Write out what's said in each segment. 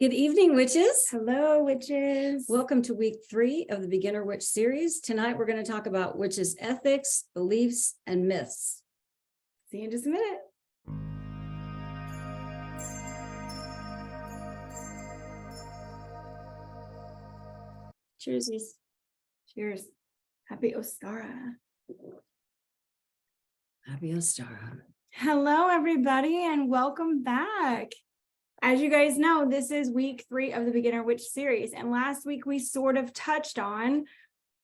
Good evening, witches. Hello, witches. Welcome to week 3 of the Beginner Witch series. Tonight, we're going to talk about witches' ethics, beliefs, and myths. See you in just a minute. Cheersies. Cheers. Happy Ostara. Happy Ostara. Hello, everybody, and welcome back. As you guys know, this is week 3 of the Beginner Witch series. And last week, we sort of touched on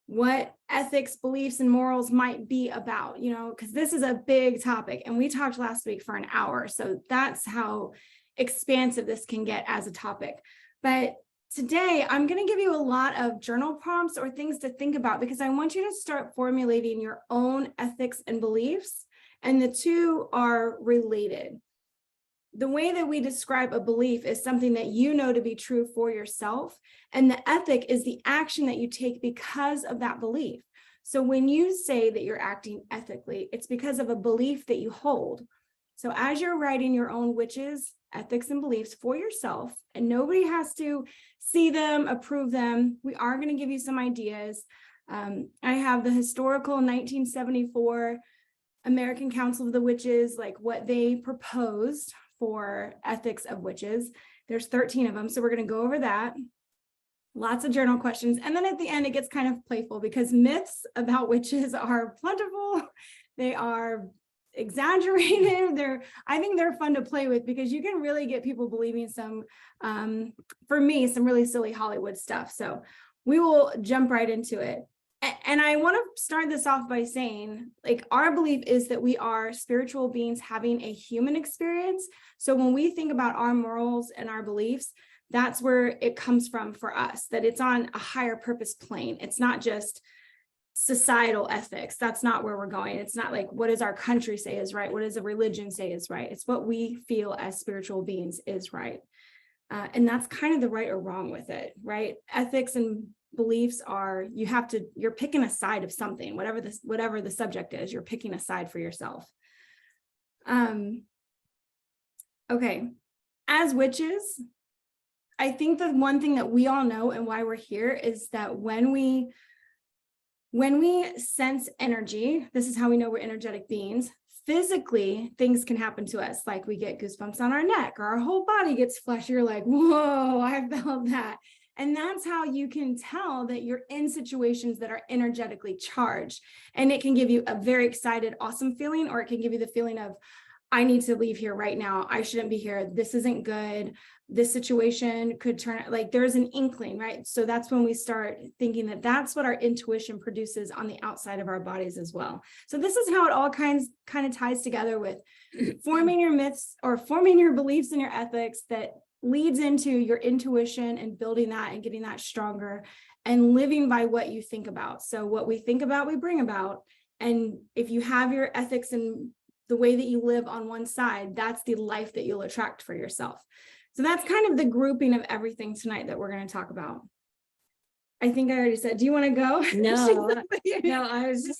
what ethics, beliefs, and morals might be about, because this is a big topic. And we talked last week for an hour. So that's how expansive this can get as a topic. But today, I'm going to give you a lot of journal prompts or things to think about because I want you to start formulating your own ethics and beliefs. And the two are related. The way that we describe a belief is something that you know to be true for yourself. And the ethic is the action that you take because of that belief. So when you say that you're acting ethically, it's because of a belief that you hold. So as you're writing your own witches, ethics, and beliefs for yourself, and nobody has to see them, approve them, we are going to give you some ideas. I have the historical 1974 American Council of the Witches, like what they proposed for ethics of witches. There's 13 of them. So we're going to go over that. Lots of journal questions. And then at the end, it gets kind of playful because myths about witches are plentiful. They are exaggerated. I think they're fun to play with because you can really get people believing some, for me, some really silly Hollywood stuff. So we will jump right into it. And I want to start this off by saying, like, our belief is that we are spiritual beings having a human experience. So when we think about our morals and our beliefs, that's where it comes from for us, that it's on a higher purpose plane. It's not just societal ethics. That's not where we're going. It's not like, what does our country say is right? What does a religion say is right? It's what we feel as spiritual beings is right. And that's kind of the right or wrong with it, right? Ethics and beliefs are, you're picking a side of something, whatever the subject is, you're picking a side for yourself. Okay. As witches, I think the one thing that we all know and why we're here is that when we sense energy, this is how we know we're energetic beings. Physically, things can happen to us, like we get goosebumps on our neck or our whole body gets flushed. You're like, whoa, I felt that. And that's how you can tell that you're in situations that are energetically charged. And it can give you a very excited, awesome feeling, or it can give you the feeling of, I need to leave here right now. I shouldn't be here. This isn't good. This situation could turn, like there's an inkling, right? So that's when we start thinking that that's what our intuition produces on the outside of our bodies as well. So this is how it all kind of ties together with forming your myths or forming your beliefs and your ethics that leads into your intuition and building that and getting that stronger and living by what you think about. So what we think about, we bring about. And if you have your ethics and the way that you live on one side, that's the life that you'll attract for yourself. So that's kind of the grouping of everything tonight that we're going to talk about. I think I already said, do you want to go? No, I was just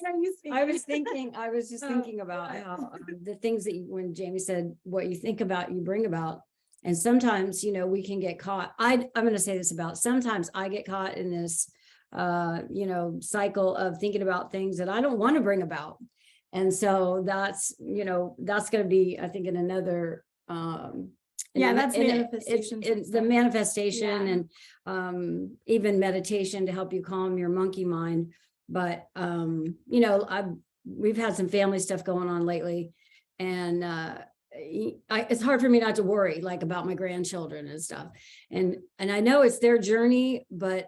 thinking about how the things that when Jamie said, what you think about, you bring about. And sometimes, we can get caught. I'm going to say this about, sometimes I get caught in this, cycle of thinking about things that I don't want to bring about. And so that's going to be, I think, in another, that's manifestation. It's the manifestation and even meditation to help you calm your monkey mind. But, we've had some family stuff going on lately, and it's hard for me not to worry, like, about my grandchildren and stuff. And I know it's their journey, but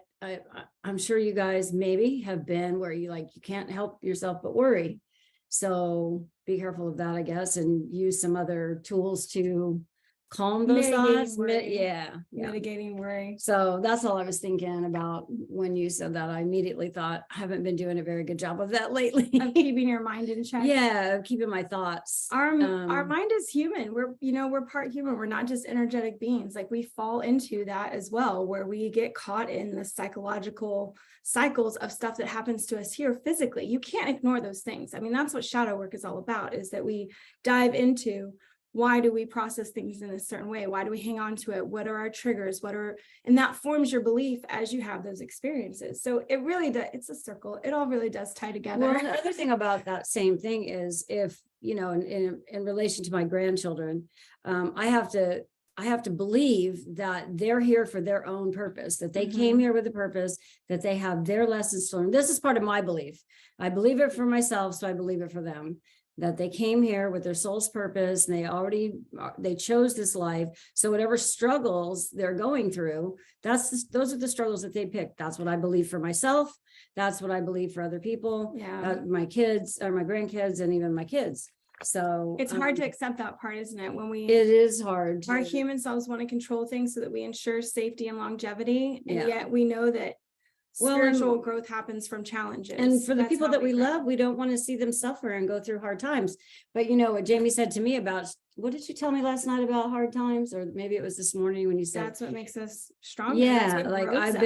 I'm sure you guys maybe have been where you can't help yourself but worry. So be careful of that, I guess, and use some other tools to calm those thoughts. Mitigating worry. So that's all I was thinking about when you said that. I immediately thought, I haven't been doing a very good job of that lately. Of keeping your mind in check. Yeah, keeping my thoughts. Our mind is human. We're part human. We're not just energetic beings. Like, we fall into that as well, where we get caught in the psychological cycles of stuff that happens to us here physically. You can't ignore those things. I mean, that's what shadow work is all about, is that we dive into Why do we process things in a certain way? Why do we hang on to it? What are our triggers? And that forms your belief as you have those experiences. So it really does, it's a circle. It all really does tie together. Well, the other thing about that same thing is if, in relation to my grandchildren, I have to believe that they're here for their own purpose, that they came here with a purpose, that they have their lessons to learn. This is part of my belief. I believe it for myself, so I believe it for them, that they came here with their soul's purpose and they chose this life. So whatever struggles they're going through, those are the struggles that they picked. That's what I believe for myself. That's what I believe for other people, my kids or my grandkids and even my kids. So it's hard to accept that part, isn't it? It is hard. Our human selves want to control things so that we ensure safety and longevity. And yet we know that spiritual growth happens from challenges. And for the people that we love, we don't want to see them suffer and go through hard times. But what Jamie said to me about, what did you tell me last night about hard times? Or maybe it was this morning when you said, that's what makes us stronger. Yeah. Like I've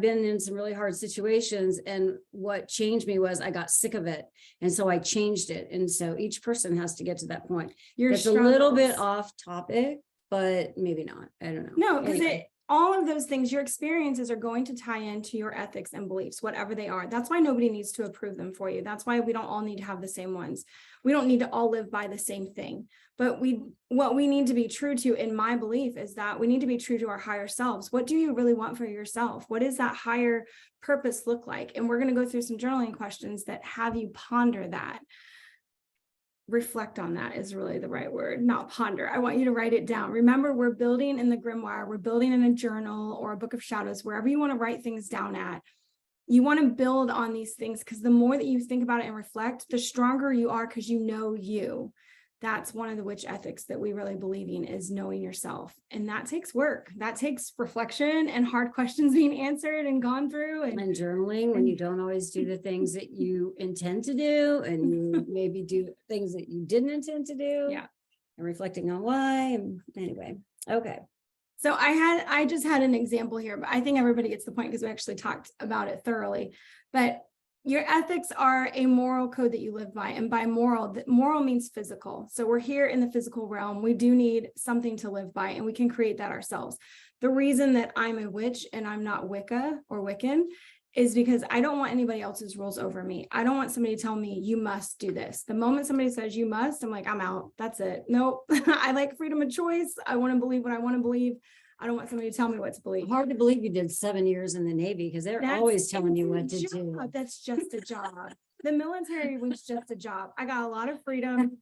been in some really hard situations, and what changed me was I got sick of it. And so I changed it. And so each person has to get to that point. It's a little bit off topic, but maybe not. I don't know. No, because all of those things, your experiences are going to tie into your ethics and beliefs, whatever they are. That's why nobody needs to approve them for you. That's why we don't all need to have the same ones. We don't need to all live by the same thing. But what we need to be true to, in my belief, is that we need to be true to our higher selves. What do you really want for yourself? What does that higher purpose look like? And we're going to go through some journaling questions that have you ponder that. Reflect on that is really the right word, not ponder. I want you to write it down. Remember, we're building in the grimoire, we're building in a journal or a book of shadows, wherever you want to write things down at. You want to build on these things, because the more that you think about it and reflect, the stronger you are, because you know you. That's one of the witch ethics that we really believe in, is knowing yourself. And that takes work. That takes reflection and hard questions being answered and gone through. And journaling when you don't always do the things that you intend to do, and you maybe do things that you didn't intend to do. Yeah. And reflecting on why. And anyway, okay. So I just had an example here, but I think everybody gets the point because we actually talked about it thoroughly. But your ethics are a moral code that you live by. And by moral means physical. So we're here in the physical realm. We do need something to live by, and we can create that ourselves. The reason that I'm a witch and I'm not Wicca or Wiccan is because I don't want anybody else's rules over me. I don't want somebody to tell me, you must do this. The moment somebody says you must, I'm like, I'm out. That's it. Nope. I like freedom of choice. I want to believe what I want to believe. I don't want somebody to tell me what to believe. Hard to believe you did 7 years in the Navy, because they're always telling you what to do. That's just a job. The military was just a job. I got a lot of freedom.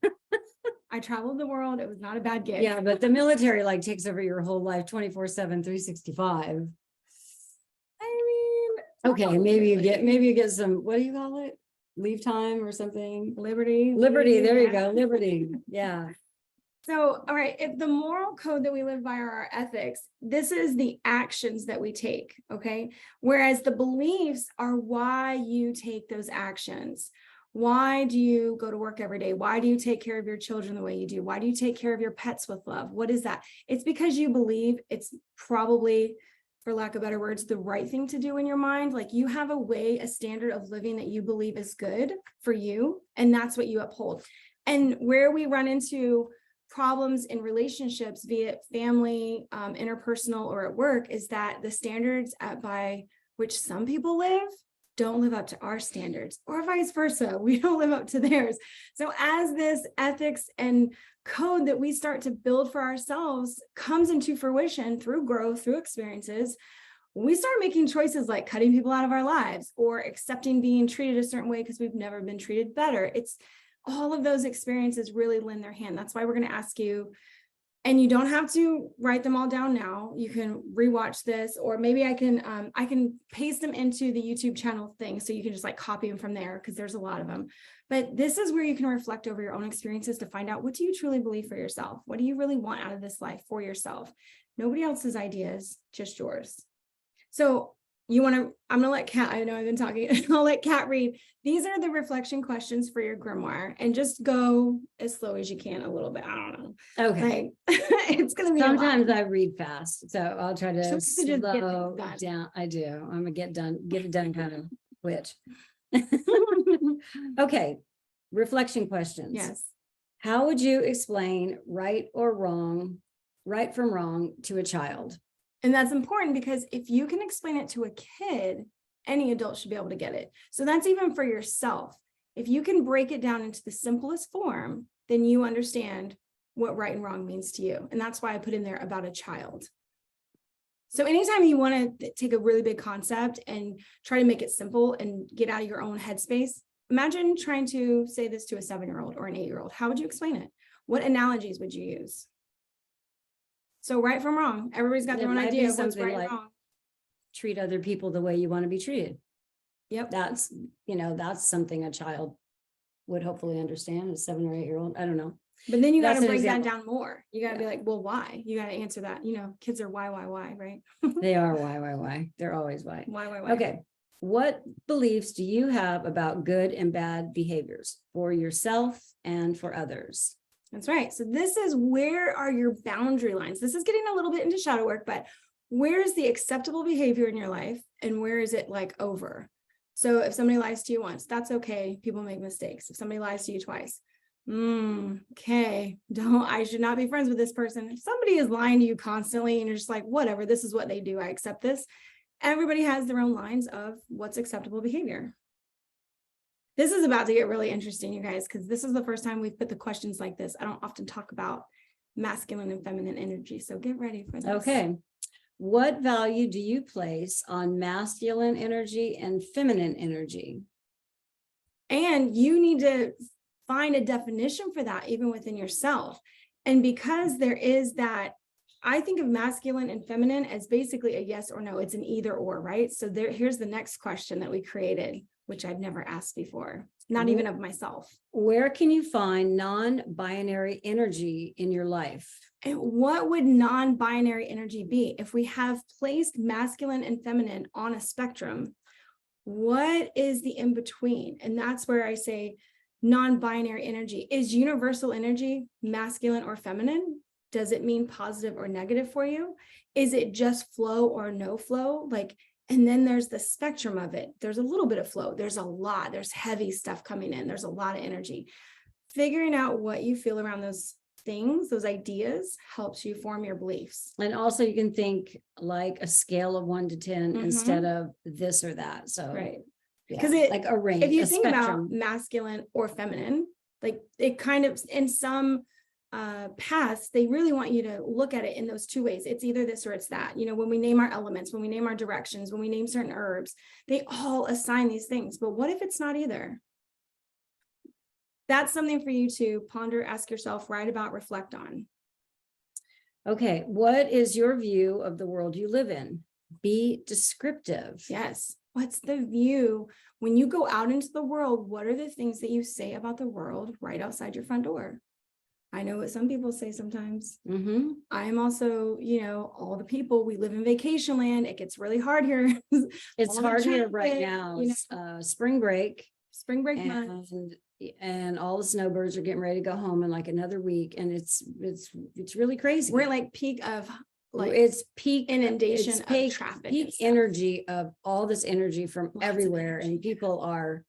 I traveled the world. It was not a bad gig. Yeah, but the military takes over your whole life 24/7, 365. Okay, maybe you get some, what do you call it? Leave time or something? Liberty. There you go. Liberty. Yeah. So, all right, if the moral code that we live by are our ethics, this is the actions that we take, okay? Whereas the beliefs are why you take those actions. Why do you go to work every day? Why do you take care of your children the way you do? Why do you take care of your pets with love? What is that? It's because you believe it's probably, for lack of better words, the right thing to do in your mind. Like, you have a standard of living that you believe is good for you, and that's what you uphold. And where we run into problems in relationships, be it family, interpersonal, or at work, is that the standards by which some people live don't live up to our standards, or vice versa. We don't live up to theirs. So as this ethics and code that we start to build for ourselves comes into fruition through growth, through experiences, we start making choices like cutting people out of our lives or accepting being treated a certain way because we've never been treated better. It's all of those experiences really lend their hand. That's why we're going to ask you, and you don't have to write them all down now. You can rewatch this, or maybe I can paste them into the YouTube channel thing, so you can just copy them from there, because there's a lot of them. But this is where you can reflect over your own experiences to find out, what do you truly believe for yourself? What do you really want out of this life for yourself? Nobody else's ideas, just yours. So I'm going to let Kat, I know I've been talking, I'll let Kat read. These are the reflection questions for your grimoire, and just go as slow as you can a little bit. I don't know. Okay. It's going to be sometimes I read fast, so I'll try to slow down. I do. I'm a get it done kind of witch. Okay. Reflection questions. Yes. How would you explain right from wrong to a child? And that's important because if you can explain it to a kid, any adult should be able to get it. So that's even for yourself. If you can break it down into the simplest form, then you understand what right and wrong means to you. And that's why I put in there about a child. So anytime you want to take a really big concept and try to make it simple and get out of your own headspace, imagine trying to say this to a 7-year-old or an 8-year-old. How would you explain it? What analogies would you use? So right from wrong, everybody's got their own idea of what's right and wrong. Treat other people the way you want to be treated. Yep. That's something a child would hopefully understand, a 7 or 8-year-old. I don't know. But then you got to break that down more. You got to be like, well, why? You got to answer that. Kids are why, right? They are why. They're always why. Why. Okay. What beliefs do you have about good and bad behaviors for yourself and for others? That's right. So this is, where are your boundary lines? This is getting a little bit into shadow work, but where is the acceptable behavior in your life and where is it like over? So if somebody lies to you once, that's okay. People make mistakes. If somebody lies to you twice, okay, I should not be friends with this person. If somebody is lying to you constantly and you're just like, whatever, this is what they do, I accept this. Everybody has their own lines of what's acceptable behavior. This is about to get really interesting, you guys, because this is the first time we've put the questions like this. I don't often talk about masculine and feminine energy, so get ready for this. Okay. What value do you place on masculine energy and feminine energy? And you need to find a definition for that even within yourself. And because there is that, I think of masculine and feminine as basically a yes or no. It's an either or, right? So here's the next question that we created, which I've never asked before, not even of myself. Where can you find non-binary energy in your life? And what would non-binary energy be? If we have placed masculine and feminine on a spectrum, what is the in-between? And that's where I say non-binary energy. Is universal energy masculine or feminine? Does it mean positive or negative for you? Is it just flow or no flow? And then there's the spectrum of it. There's a little bit of flow. There's a lot. There's heavy stuff coming in. There's a lot of energy. Figuring out what you feel around those things, those ideas, helps you form your beliefs. And also you can think like a scale of 1 to 10 instead of this or that. So right. Because like a range. If you think about masculine or feminine, like it kind of, in some paths, they really want you to look at it in those two ways. It's either this or it's that. When we name our elements, when we name our directions, when we name certain herbs, they all assign these things. But what if it's not either? That's something for you to ponder, ask yourself, write about, reflect on. Okay. What is your view of the world you live in? Be descriptive. Yes. What's the view? When you go out into the world, what are the things that you say about the world right outside your front door? I know what some people say sometimes. I'm also, all the people, we live in vacation land. It gets really hard here. It's hard here right now. Spring break month. And all the snowbirds are getting ready to go home in like another week. And it's really crazy. We're like peak of it's peak inundation it's of traffic. Peak energy of all this energy from everywhere. And people are,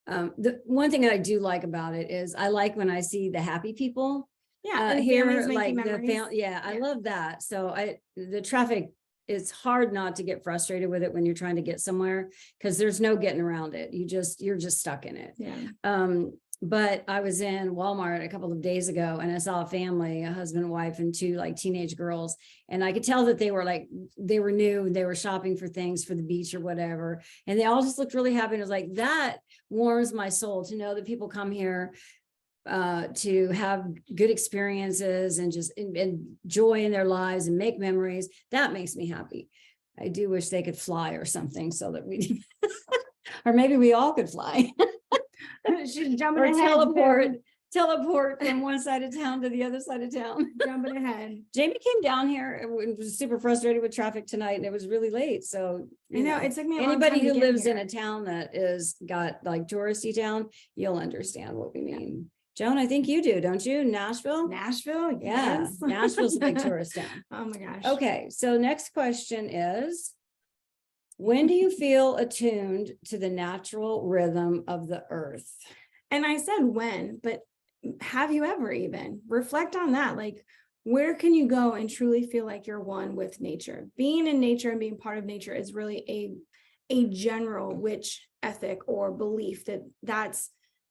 the one thing that I do like about it is I like when I see the happy people. Yeah. Here, like I love that. So the traffic, it's hard not to get frustrated with it when you're trying to get somewhere because there's no getting around it. You're just stuck in it. Yeah. But I was in Walmart a couple of days ago and I saw a family, a husband and wife and 2 like teenage girls. And I could tell that they were new, they were shopping for things for the beach or whatever. And they all just looked really happy. And I was like, that warms my soul to know that people come here to have good experiences and just and joy in their lives and make memories. That makes me happy. I do wish they could fly or something so that we, or maybe we all could fly. She's jumping or ahead. Teleport from one side of town to the other side of town. Jumping ahead. Jamie came down here and was super frustrated with traffic tonight and it was really late. So it took me anybody who lives in a town that is got like touristy town, you'll understand what we mean. Joan, I think you do, don't you? Nashville? Nashville, yeah. Yes. Nashville's a big tourist town. Oh my gosh. Okay, so next question is, when do you feel attuned to the natural rhythm of the earth? And I said when, but have you ever even reflect on that? Like, where can you go and truly feel like you're one with nature? Being in nature and being part of nature is really a general witch ethic or belief that's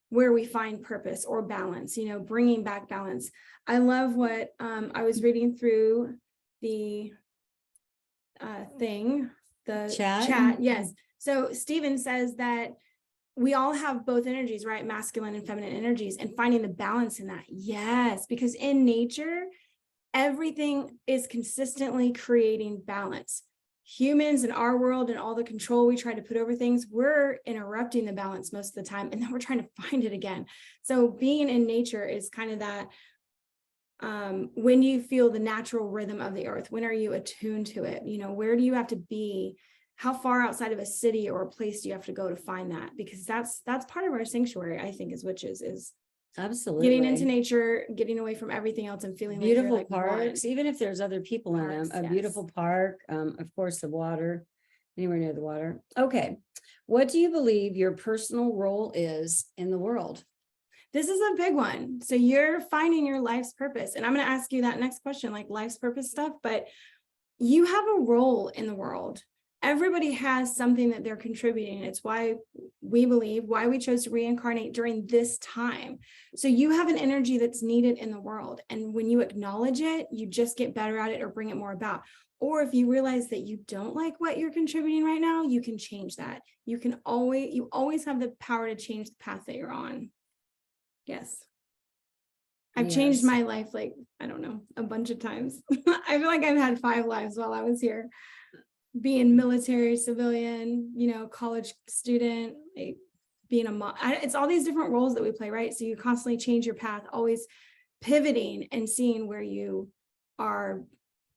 where we find purpose or balance, bringing back balance. I love what I was reading through the thing, the chat. Yes. So Stephen says that we all have both energies, right? Masculine and feminine energies, and finding the balance in that. Yes, because in nature, everything is consistently creating balance. Humans in our world and all the control we try to put over things, we're interrupting the balance most of the time, and then we're trying to find it again. So being in nature is kind of that, when you feel the natural rhythm of the earth, when are you attuned to it? Where do you have to be? How far outside of a city or a place do you have to go to find that? Because that's part of our sanctuary, I think, as witches, is absolutely getting into nature, getting away from everything else and feeling beautiful like parks, even if there's other people in them, yes. Beautiful park, of course, the water, anywhere near the water. Okay. What do you believe your personal role is in the world? This is a big one. So you're finding your life's purpose. And I'm going to ask you that next question, like life's purpose stuff, but you have a role in the world. Everybody has something that they're contributing. It's why we chose to reincarnate during this time. So you have an energy that's needed in the world. And when you acknowledge it, you just get better at it or bring it more about. Or if you realize that you don't like what you're contributing right now, you can change that. You always have the power to change the path that you're on. Yes. I've changed my life, like, I don't know, a bunch of times. I feel like I've had 5 lives while I was here. Being military, civilian, college student, like being a mom. It's all these different roles that we play, right? So you constantly change your path, always pivoting and seeing where you are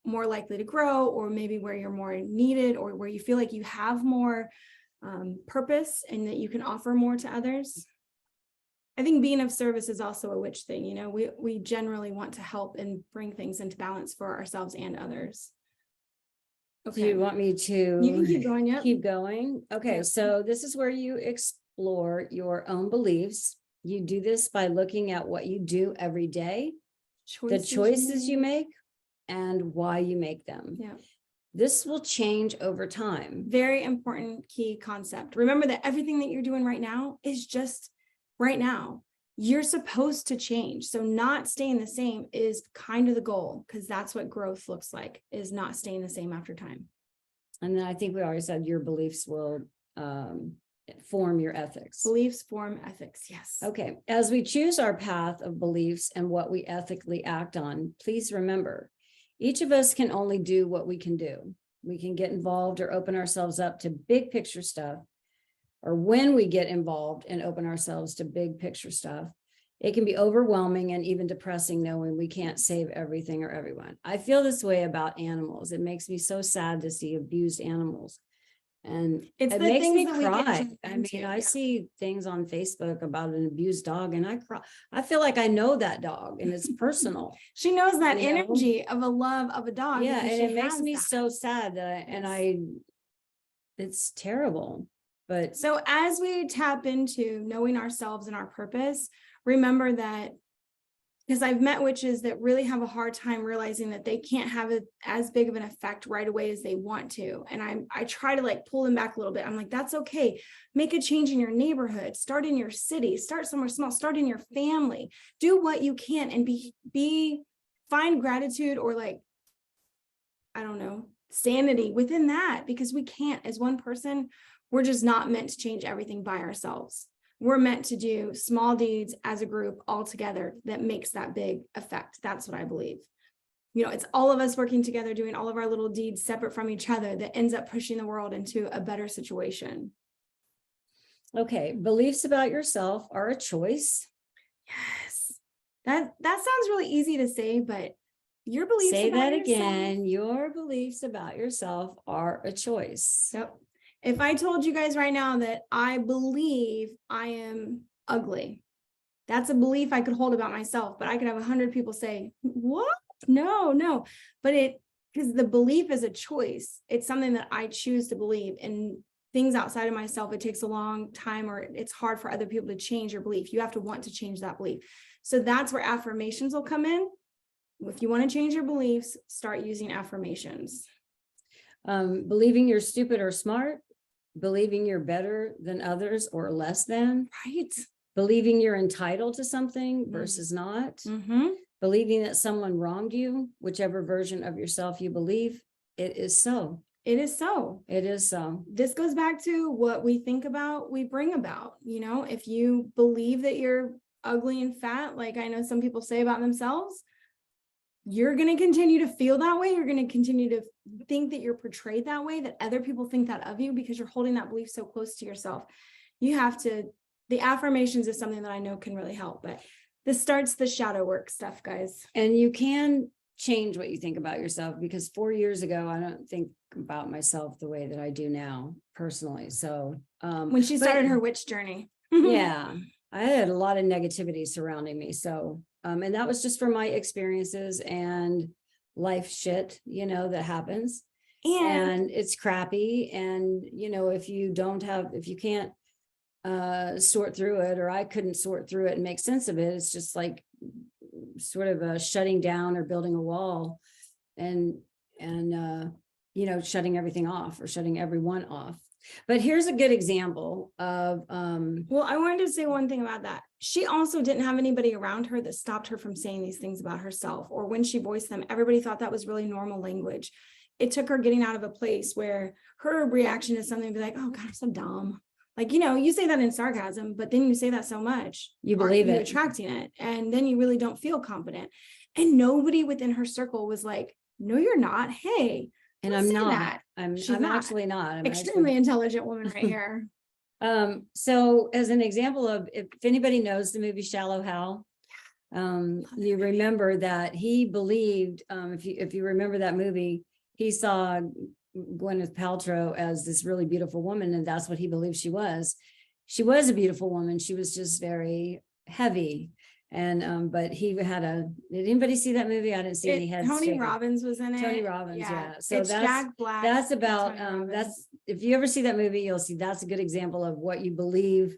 more likely to grow, or maybe where you're more needed, or where you feel like you have more purpose and that you can offer more to others. I think being of service is also a witch thing. We generally want to help and bring things into balance for ourselves and others. Okay. Do you want me to? You can keep going. Yep. Keep going. Okay. Yep. So this is where you explore your own beliefs. You do this by looking at what you do every day, the choices you make, and why you make them. Yeah. This will change over time. Very important key concept. Remember that everything that you're doing right now is just right now. You're supposed to change. So not staying the same is kind of the goal, because that's what growth looks like, is not staying the same after time. And then I think we already said your beliefs will form your ethics. Beliefs form ethics. Yes. Okay. As we choose our path of beliefs and what we ethically act on, please remember, each of us can only do what we can do. We can get involved or open ourselves up to big picture stuff. Or when we get involved and open ourselves to big picture stuff, it can be overwhelming and even depressing knowing we can't save everything or everyone. I feel this way about animals. It makes me so sad to see abused animals. And it makes me cry. I mean, I see things on Facebook about an abused dog and I cry. I feel like I know that dog and it's personal. She knows that energy of a love of a dog. Yeah, and it makes me so sad that it's terrible. But so as we tap into knowing ourselves and our purpose, remember that, because I've met witches that really have a hard time realizing that they can't have as big of an effect right away as they want to. And I try to like pull them back a little bit. I'm like, that's okay. Make a change in your neighborhood, start in your city, start somewhere small, start in your family, do what you can, and find gratitude, or like, I don't know, sanity within that, because we can't, as one person, we're just not meant to change everything by ourselves. We're meant to do small deeds as a group all together that makes that big effect. That's what I believe. It's all of us working together, doing all of our little deeds separate from each other that ends up pushing the world into a better situation. Okay. Beliefs about yourself are a choice. Yes. That sounds really easy to say, but your beliefs say about that yourself, again. Your beliefs about yourself are a choice. Yep. If I told you guys right now that I believe I am ugly, that's a belief I could hold about myself, but I could have 100 people say, what? No. But because the belief is a choice. It's something that I choose to believe, and things outside of myself, it takes a long time, or it's hard for other people to change your belief. You have to want to change that belief. So that's where affirmations will come in. If you want to change your beliefs, start using affirmations. Believing you're stupid or smart, believing you're better than others or less than, Right. believing you're entitled to something versus not, Mm-hmm. believing that someone wronged you, whichever version of yourself you believe, it is so. It is so. It is so. This goes back to what we think about, we bring about. You know, if you believe that you're ugly and fat, like I know some people say about themselves, you're going to continue to feel that way. You're going to continue to think that you're portrayed that way, that other people think that of you because you're holding that belief so close to yourself. You have to, the affirmations is something that I know can really help, but this starts the shadow work stuff, guys. And you can change what you think about yourself, because 4 years ago, I don't think about myself the way that I do now personally. So when she started her witch journey. Yeah, I had a lot of negativity surrounding me. So and that was just from my experiences and life shit, you know, that happens. And it's crappy. And, you know, if you can't sort through it, or I couldn't sort through it and make sense of it, it's just like sort of a shutting down or building a wall and you know, shutting everything off or shutting everyone off. But here's a good example of well, I wanted to say one thing about that. She also didn't have anybody around her that stopped her from saying these things about herself, or when she voiced them, everybody thought that was really normal language. It took her getting out of a place where her reaction is something to be like, oh God, I'm so dumb. Like, you know, you say that in sarcasm, but then you say that so much, you believe you're it, attracting it, and then you really don't feel confident. And nobody within her circle was like, no, you're not. Hey, and I'm not. That. I'm not. actually not. I'm extremely intelligent woman right here. So as an example of, if anybody knows the movie Shallow Hal, you remember that he believed, if you remember that movie, he saw Gwyneth Paltrow as this really beautiful woman, and that's what he believed she was. She was a beautiful woman. She was just very heavy. And but he had did anybody see that movie? I didn't see any heads. Tony Robbins was in it. Tony Robbins, yeah. So it's Jack Black. That's about that's, if you ever see that movie, you'll see that's a good example of what you believe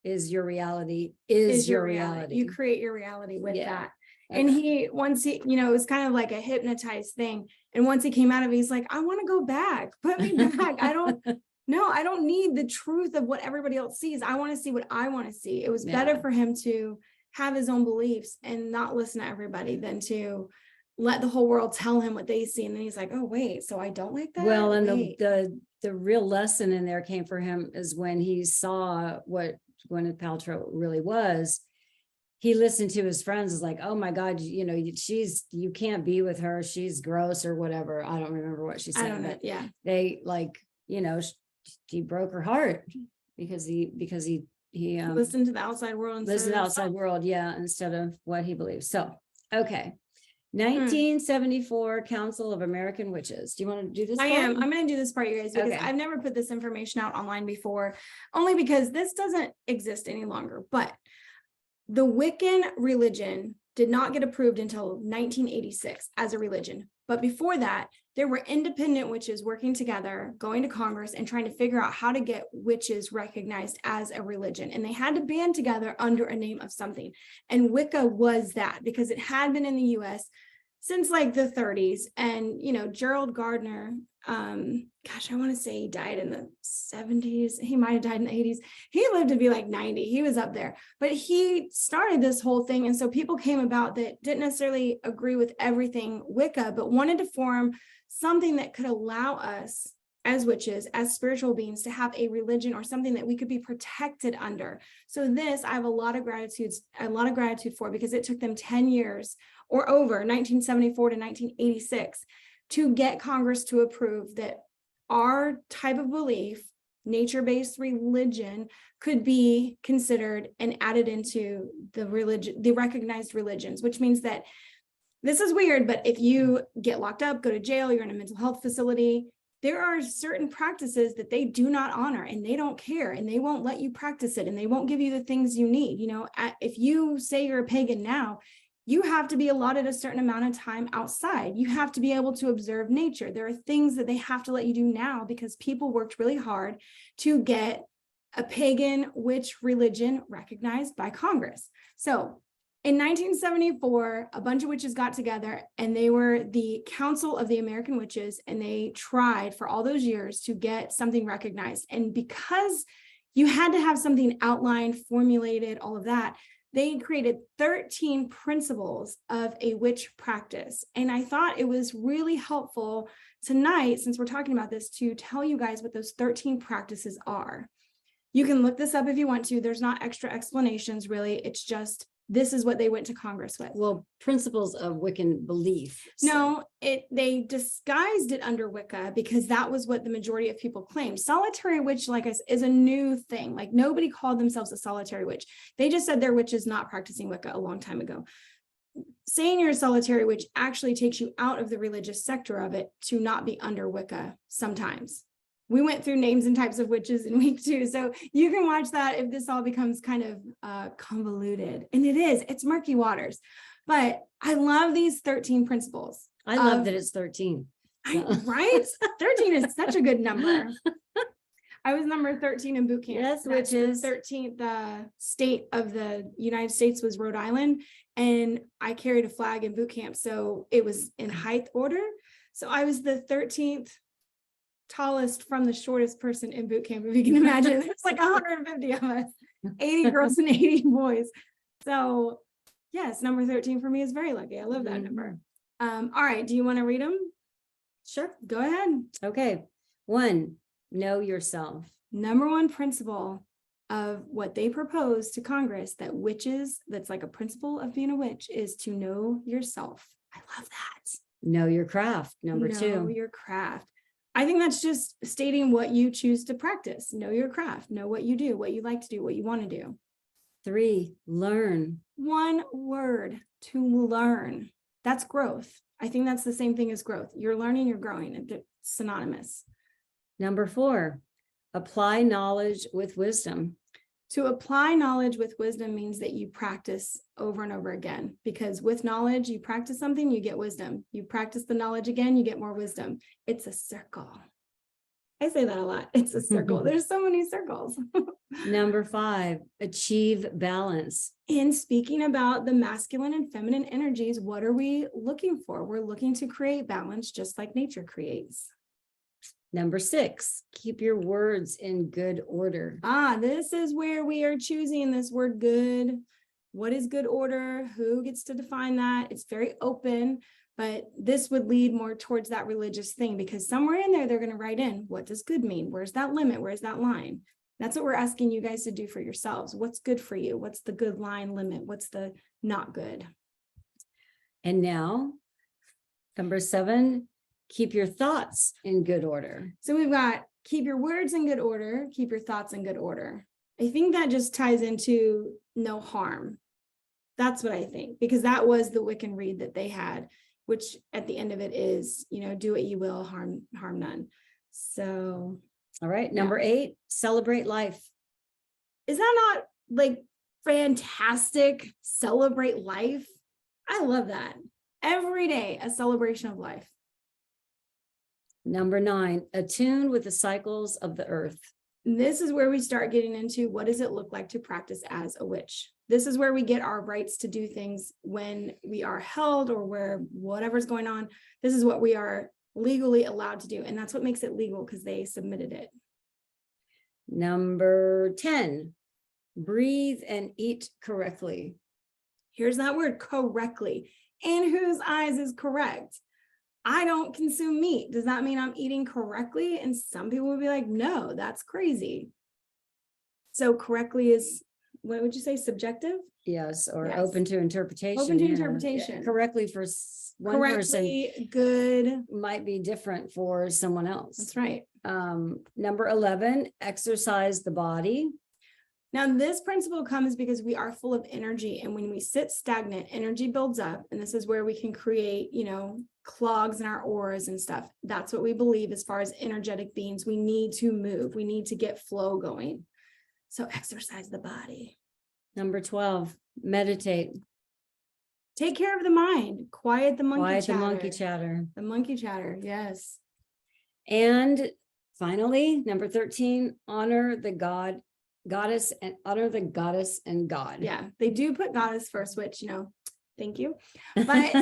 is your reality, is your reality. You create your reality with that. And he, once he, you know, it was kind of like a hypnotized thing. And once he came out of it, he's like, I want to go back. Put me back. I don't need the truth of what everybody else sees. I want to see what I want to see. It was better for him to have his own beliefs and not listen to everybody than to let the whole world tell him what they see. And then he's like, oh, wait, so I don't like that. Well, and the real lesson in there came for him is when he saw what Gwyneth Paltrow really was. He listened to his friends, is like, oh my God, you know, you can't be with her. She's gross or whatever. I don't remember what she said. I don't know. Yeah. They like, you know, he broke her heart because he listened to the outside world. Listened to the outside world. Yeah. Instead of what he believes. So, okay. 1974 Council of American Witches. Do you want to do this? I am. I'm going to do this part, you guys, because I've never put this information out online before, only because this doesn't exist any longer. But the Wiccan religion did not get approved until 1986 as a religion. But before that, there were independent witches working together, going to Congress and trying to figure out how to get witches recognized as a religion. And they had to band together under a name of something. And Wicca was that, because it had been in the US since like the 30s. And, you know, Gerald Gardner, I want to say he died in the 70s. He might've died in the 80s. He lived to be like 90. He was up there, but he started this whole thing. And so people came about that didn't necessarily agree with everything Wicca, but wanted to form something that could allow us as witches, as spiritual beings, to have a religion or something that we could be protected under. So this, I have a lot of gratitude for, because it took them 10 years or over, 1974 to 1986, to get Congress to approve that our type of belief, nature-based religion, could be considered and added into the recognized religions, which means that, this is weird, but if you get locked up, go to jail, you're in a mental health facility, there are certain practices that they do not honor, and they don't care, and they won't let you practice it, and they won't give you the things you need. You know, if you say you're a pagan now, you have to be allotted a certain amount of time outside. You have to be able to observe nature. There are things that they have to let you do now because people worked really hard to get a pagan witch religion recognized by Congress. So In 1974, a bunch of witches got together and they were the Council of the American Witches, and they tried for all those years to get something recognized. And because you had to have something outlined, formulated, all of that, they created 13 principles of a witch practice. And I thought it was really helpful tonight, since we're talking about this, to tell you guys what those 13 practices are. You can look this up if you want to. There's not extra explanations, really. It's just, this is what they went to Congress with. Well, principles of Wiccan belief. No, they disguised it under Wicca because that was what the majority of people claimed. Solitary witch, like I said, is a new thing. Like, nobody called themselves a solitary witch. They just said their witch is not practicing Wicca a long time ago. Saying you're a solitary witch actually takes you out of the religious sector of it to not be under Wicca sometimes. We went through names and types of witches in week 2. So you can watch that if this all becomes kind of convoluted. And it's murky waters. But I love these 13 principles. I love that it's 13. Right? 13 is such a good number. I was number 13 in boot camp. Yes, which is 13th state of the United States was Rhode Island. And I carried a flag in boot camp. So it was in height order. So I was the 13th tallest from the shortest person in boot camp, if you can imagine. There's like 150 of us, 80 girls and 80 boys. So yes, number 13 for me is very lucky. I love that number. All right, do you want to read them? Sure. Go ahead. Okay. 1, know yourself. Number 1 principle of what they proposed to Congress, that witches, that's like a principle of being a witch, is to know yourself. I love that. Know your craft. Number 2. Know your craft. I think that's just stating what you choose to practice. Know your craft, know what you do, what you like to do, what you want to do. 3, learn. 1 word, to learn. That's growth. I think that's the same thing as growth. You're learning, you're growing. It's synonymous. Number 4, apply knowledge with wisdom. To apply knowledge with wisdom means that you practice over and over again, because with knowledge, you practice something, you get wisdom. You practice the knowledge again, you get more wisdom. It's a circle. I say that a lot. It's a circle. There's so many circles. Number 5, achieve balance. In speaking about the masculine and feminine energies, what are we looking for? We're looking to create balance, just like nature creates. Number 6, keep your words in good order. This is where we are choosing this word good. What is good order? Who gets to define that? It's very open, but this would lead more towards that religious thing, because somewhere in there, they're going to write in, what does good mean? Where's that limit? Where's that line? That's what we're asking you guys to do for yourselves. What's good for you? What's the good line limit? What's the not good? And now, number 7, keep your thoughts in good order. So we've got keep your words in good order, keep your thoughts in good order. I think that just ties into no harm. That's what I think, because that was the Wiccan read that they had, which at the end of it is, do what you will, harm none. So, all right. Number 8, celebrate life. Is that not like fantastic? Celebrate life. I love that. Every day, a celebration of life. Number 9, attune with the cycles of the earth. And this is where we start getting into what does it look like to practice as a witch. This is where we get our rights to do things when we are held or where whatever's going on. This is what we are legally allowed to do. And that's what makes it legal, because they submitted it. Number 10, breathe and eat correctly. Here's that word, correctly. In whose eyes is correct? I don't consume meat. Does that mean I'm eating correctly? And some people would be like, no, that's crazy. So correctly is, what would you say, subjective? Yes, or Yes. Open to interpretation. Open to yeah. interpretation. Correctly for one Correctly, person good. might be different for someone else. That's right. Number 11, exercise the body. Now, this principle comes because we are full of energy. And when we sit stagnant, energy builds up. And this is where we can create, clogs in our auras and stuff. That's what we believe as far as energetic beings. We need to move. We need to get flow going. So exercise the body. Number 12, meditate. Take care of the mind. Quiet the monkey Quiet chatter. the monkey chatter. The monkey chatter, yes. And finally, number 13, honor the God goddess and honor the goddess and God. Yeah, they do put goddess first, which, thank you. But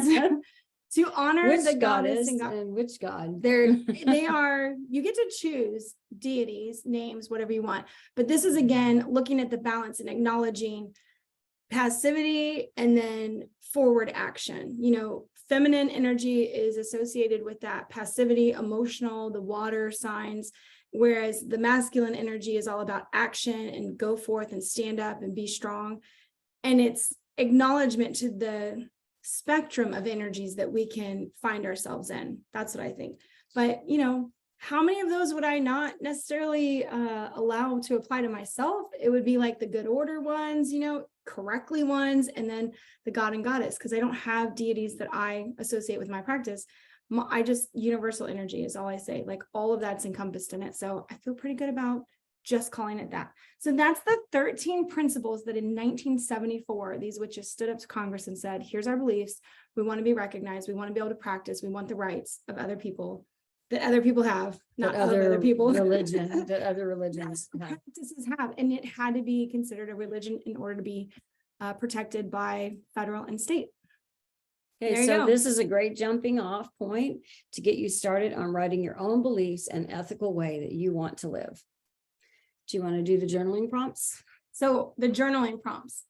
to honor Which the goddess and God, and which God? they are, you get to choose deities, names, whatever you want. But this is, again, looking at the balance and acknowledging passivity and then forward action. Feminine energy is associated with that passivity, emotional, the water signs, whereas the masculine energy is all about action and go forth and stand up and be strong. And it's acknowledgement to the spectrum of energies that we can find ourselves in. That's what I think. But, how many of those would I not necessarily allow to apply to myself? It would be like the good order ones, correctly ones, and then the God and goddess, because I don't have deities that I associate with my practice. I just, universal energy is all I say, like all of that's encompassed in it. So I feel pretty good about just calling it that. So that's the 13 principles that in 1974, these witches stood up to Congress and said, here's our beliefs. We want to be recognized. We want to be able to practice. We want the rights of other people that other people have, not other people. Religion that other religions have. Practices have, and it had to be considered a religion in order to be protected by federal and state. Okay, so this is a great jumping off point to get you started on writing your own beliefs and ethical way that you want to live. Do you want to do the journaling prompts? So the journaling prompts.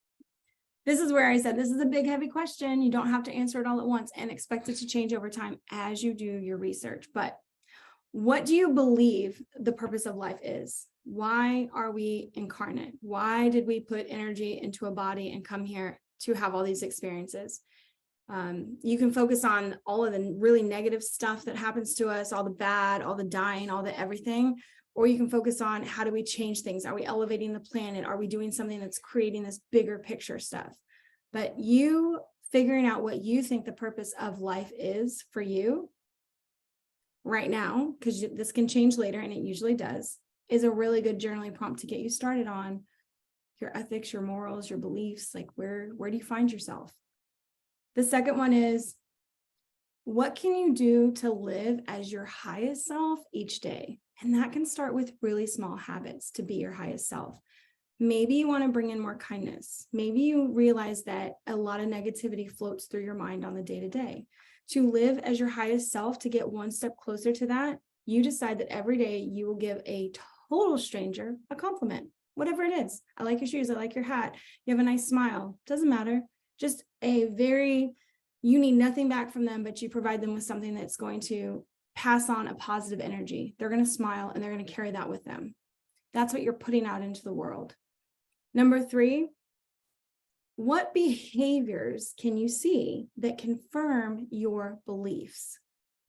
This is where I said, this is a big, heavy question. You don't have to answer it all at once and expect it to change over time as you do your research. But what do you believe the purpose of life is? Why are we incarnate? Why did we put energy into a body and come here to have all these experiences? You can focus on all of the really negative stuff that happens to us, all the bad, all the dying, all the everything. Or you can focus on how do we change things? Are we elevating the planet? Are we doing something that's creating this bigger picture stuff? But you figuring out what you think the purpose of life is for you right now, because this can change later, and it usually does, is a really good journaling prompt to get you started on your ethics, your morals, your beliefs. Like where do you find yourself? The second one is, what can you do to live as your highest self each day? And that can start with really small habits to be your highest self. Maybe you want to bring in more kindness. Maybe you realize that a lot of negativity floats through your mind on the day-to-day. To live as your highest self, to get one step closer to that, you decide that every day you will give a total stranger a compliment, whatever it is. I like your shoes. I like your hat. You have a nice smile. Doesn't matter. Just you need nothing back from them, but you provide them with something that's going to pass on a positive energy. They're going to smile and they're going to carry that with them. That's what you're putting out into the world. Number 3, what behaviors can you see that confirm your beliefs?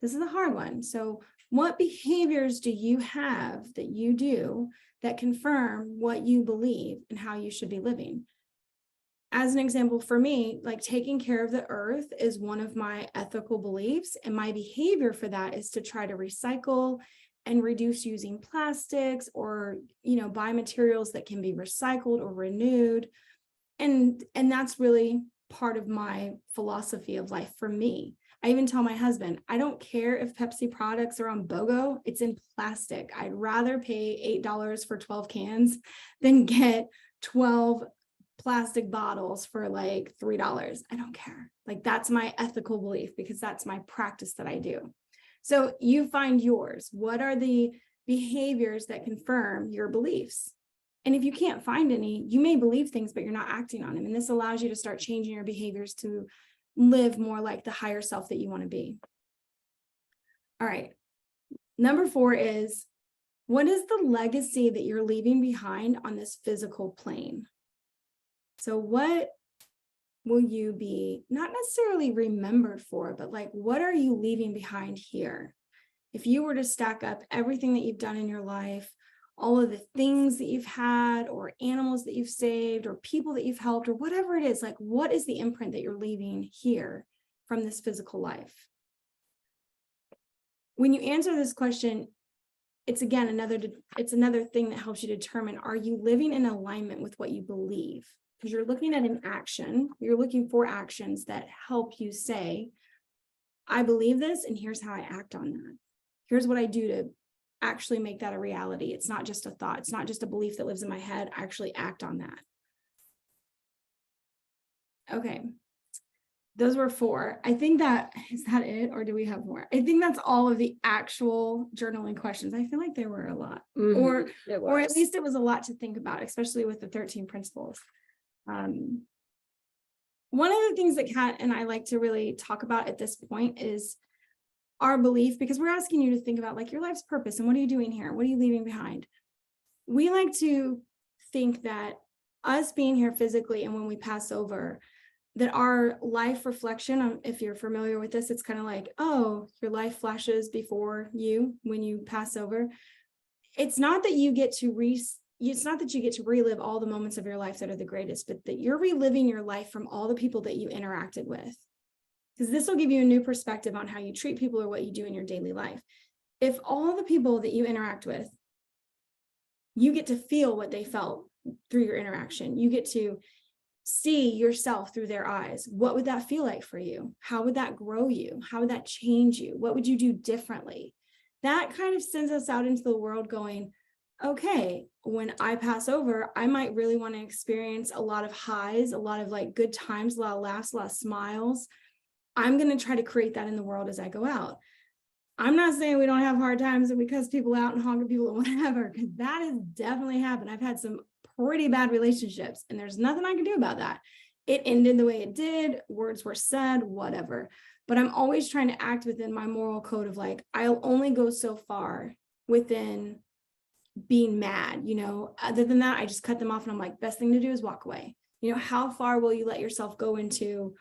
This is a hard one. So what behaviors do you have that you do that confirm what you believe and how you should be living? As an example, for me, like taking care of the earth is one of my ethical beliefs, and my behavior for that is to try to recycle and reduce using plastics or, buy materials that can be recycled or renewed. And that's really part of my philosophy of life for me. I even tell my husband, I don't care if Pepsi products are on BOGO, it's in plastic. I'd rather pay $8 for 12 cans than get 12 plastic bottles for like $3. I don't care. Like that's my ethical belief because that's my practice that I do. So you find yours. What are the behaviors that confirm your beliefs? And if you can't find any, you may believe things, but you're not acting on them. And this allows you to start changing your behaviors to live more like the higher self that you want to be. All right. Number 4 is, what is the legacy that you're leaving behind on this physical plane? So what will you be not necessarily remembered for, but like, what are you leaving behind here? If you were to stack up everything that you've done in your life, all of the things that you've had, or animals that you've saved, or people that you've helped, or whatever it is, like, what is the imprint that you're leaving here from this physical life? When you answer this question, it's again, another thing that helps you determine, are you living in alignment with what you believe? Because you're looking at an action, you're looking for actions that help you say, I believe this, and here's how I act on that. Here's what I do to actually make that a reality. It's not just a thought. It's not just a belief that lives in my head. I actually act on that. Okay. Those were 4. I think is that it, or do we have more? I think that's all of the actual journaling questions. I feel like there were a lot, or at least it was a lot to think about, especially with the 13 principles. One of the things that Kat and I like to really talk about at this point is our belief, because we're asking you to think about like your life's purpose and what are you doing here? What are you leaving behind? We like to think that us being here physically and when we pass over, that our life reflection, if you're familiar with this, it's kind of like, oh, your life flashes before you when you pass over. It's not that you get to relive all the moments of your life that are the greatest, but that you're reliving your life from all the people that you interacted with. Because this will give you a new perspective on how you treat people or what you do in your daily life. If all the people that you interact with, you get to feel what they felt through your interaction, you get to see yourself through their eyes. What would that feel like for you? How would that grow you? How would that change you? What would you do differently? That kind of sends us out into the world going, okay, when I pass over, I might really want to experience a lot of highs, a lot of like good times, a lot of laughs, a lot of smiles. I'm going to try to create that in the world as I go out. I'm not saying we don't have hard times and we cuss people out and honk at people and whatever, because that has definitely happened. I've had some pretty bad relationships and there's nothing I can do about that. It ended the way it did, words were said, whatever. But I'm always trying to act within my moral code of like, I'll only go so far within being mad, other than that, I just cut them off and I'm like, best thing to do is walk away. How far will you let yourself go into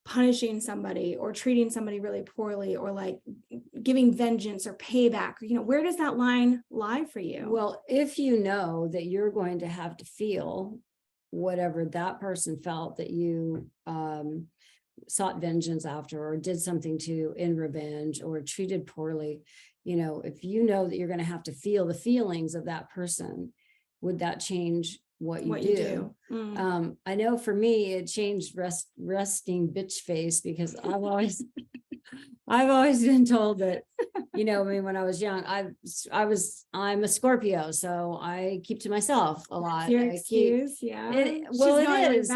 punishing somebody or treating somebody really poorly or like giving vengeance or payback? Where does that line lie for you? Well, if you know that you're going to have to feel whatever that person felt that you sought vengeance after or did something to in revenge or treated poorly, if you know that you're going to have to feel the feelings of that person, would that change what you do? I know for me, it changed resting bitch face, because I've always been told that, when I was young, I'm a Scorpio, so I keep to myself a lot. Your excuse, yeah. It is.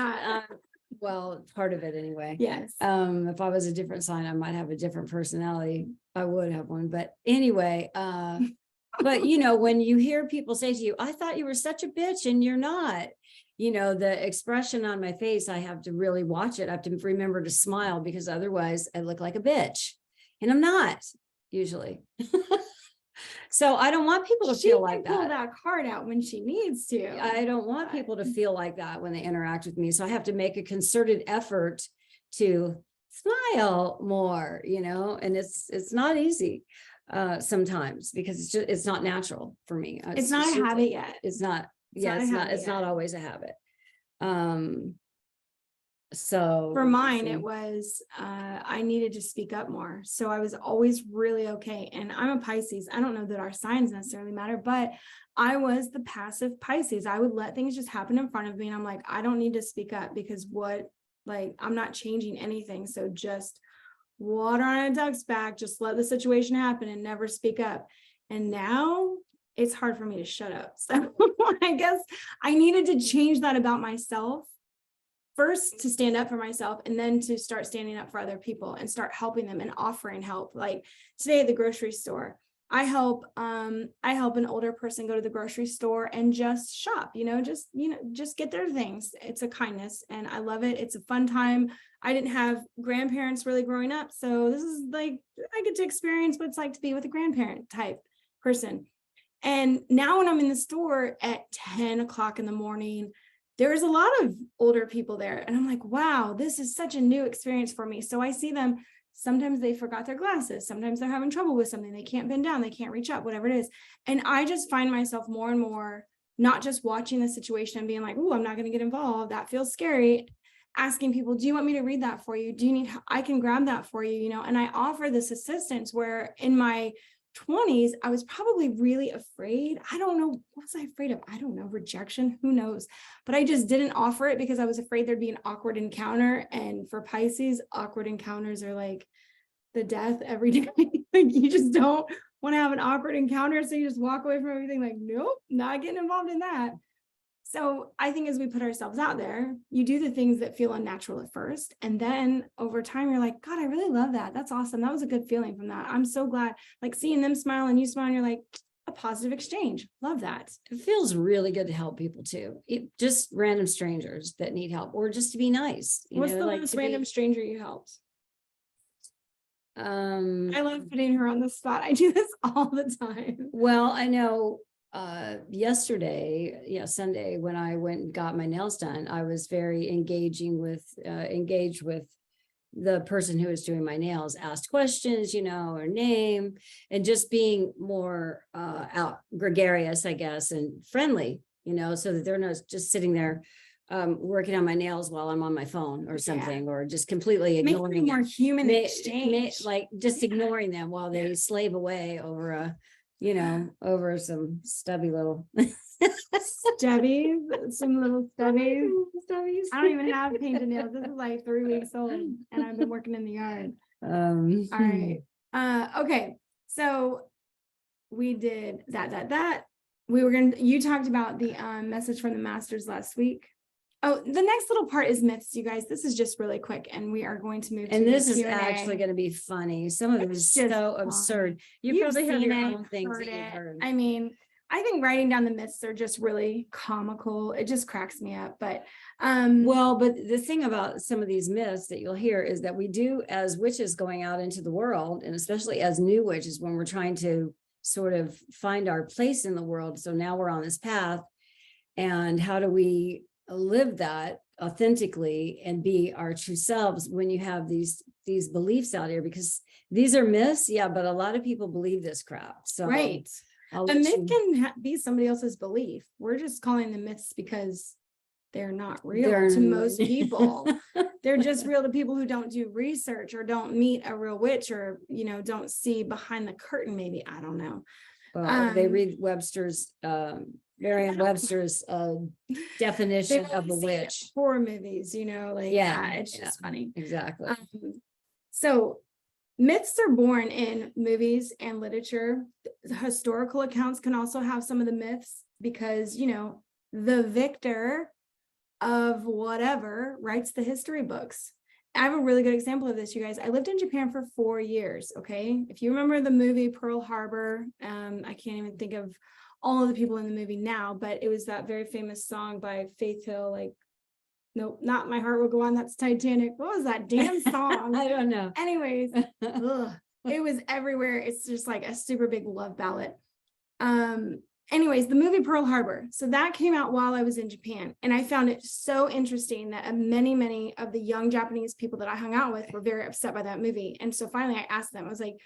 Well, part of it anyway. Yes. If I was a different sign, I might have a different personality. I would have one, but anyway, but when you hear people say to you, I thought you were such a bitch and you're not, the expression on my face, I have to really watch it. I have to remember to smile, because otherwise I look like a bitch, and I'm not usually. So I don't want people to feel like that. She can pull that card out when she needs to. I don't want people to feel like that when they interact with me. So I have to make a concerted effort to smile more, and it's not easy sometimes, because it's not natural for me. It's not a habit yet. It's not. It's not always a habit. So for mine, it was I needed to speak up more. So I was always really okay. And I'm a Pisces. I don't know that our signs necessarily matter, but I was the passive Pisces. I would let things just happen in front of me. And I'm like, I don't need to speak up, because I'm not changing anything. So just water on a duck's back, just let the situation happen and never speak up. And now it's hard for me to shut up. So I guess I needed to change that about myself. First, to stand up for myself, and then to start standing up for other people and start helping them and offering help. Like today at the grocery store, I help an older person go to the grocery store and just shop, just get their things. It's a kindness and I love it. It's a fun time. I didn't have grandparents really growing up. So this is like, I get to experience what it's like to be with a grandparent type person. And now when I'm in the store at 10 o'clock in the morning, there's a lot of older people there. And I'm like, wow, this is such a new experience for me. So I see them. Sometimes they forgot their glasses. Sometimes they're having trouble with something. They can't bend down. They can't reach up, whatever it is. And I just find myself more and more, not just watching the situation and being like, oh, I'm not going to get involved. That feels scary. Asking people, do you want me to read that for you? Do you need, I can grab that for you, and I offer this assistance where in my 20s, I was probably really afraid. I don't know. What was I afraid of? I don't know. Rejection. Who knows? But I just didn't offer it because I was afraid there'd be an awkward encounter. And for Pisces, awkward encounters are like the death every day. Like you just don't want to have an awkward encounter. So you just walk away from everything like, nope, not getting involved in that. So I think as we put ourselves out there, you do the things that feel unnatural at first. And then over time, you're like, God, I really love that. That's awesome. That was a good feeling from that. I'm so glad, like seeing them smile and you smile and you're like, a positive exchange. Love that. It feels really good to help people too. Just random strangers that need help or just to be nice. What's the most random stranger you helped? I love putting her on the spot. I do this all the time. Well, I know yesterday, Sunday, when I went and got my nails done, I was very engaged with the person who was doing my nails, asked questions, her name, and just being more gregarious, I guess, and friendly, so that they're not just sitting there working on my nails while I'm on my phone or something, or just completely ignoring more human exchange, like just ignoring them while they slave away over over some stubby little some little stubbies. I don't even have painted nails. This is like 3 weeks old and I've been working in the yard. All right. Okay. So we did that. You talked about the message from the masters last week. Oh, the next little part is myths, you guys. This is just really quick, and we are going to move. And this is actually going to be funny. Some of it is so absurd. You probably have your own things that you've heard. I mean, I think writing down the myths are just really comical. It just cracks me up. But but the thing about some of these myths that you'll hear is that we do, as witches going out into the world, and especially as new witches, when we're trying to sort of find our place in the world. So now we're on this path, and how do we live that authentically and be our true selves when you have these beliefs out here? Because these are myths, but a lot of people believe this crap. So right, a myth can be somebody else's belief. We're just calling them myths because they're not real to most people. They're just real to people who don't do research or don't meet a real witch, or don't see behind the curtain. Maybe, I don't know. Well, they read Merriam-Webster's definition of a witch. Horror movies, it's just funny. Exactly. So myths are born in movies and literature. The historical accounts can also have some of the myths because, the victor of whatever writes the history books. I have a really good example of this, you guys. I lived in Japan for 4 years. Okay. If you remember the movie Pearl Harbor, I can't even think of all of the people in the movie now, but it was that very famous song by Faith Hill, like, nope, not My Heart Will Go On. That's Titanic. What was that damn song? I don't know. Anyways, it was everywhere. It's just like a super big love ballad. Anyways, the movie Pearl Harbor. So that came out while I was in Japan. And I found it so interesting that many of the young Japanese people that I hung out with were very upset by that movie. And so finally I asked them, I was like,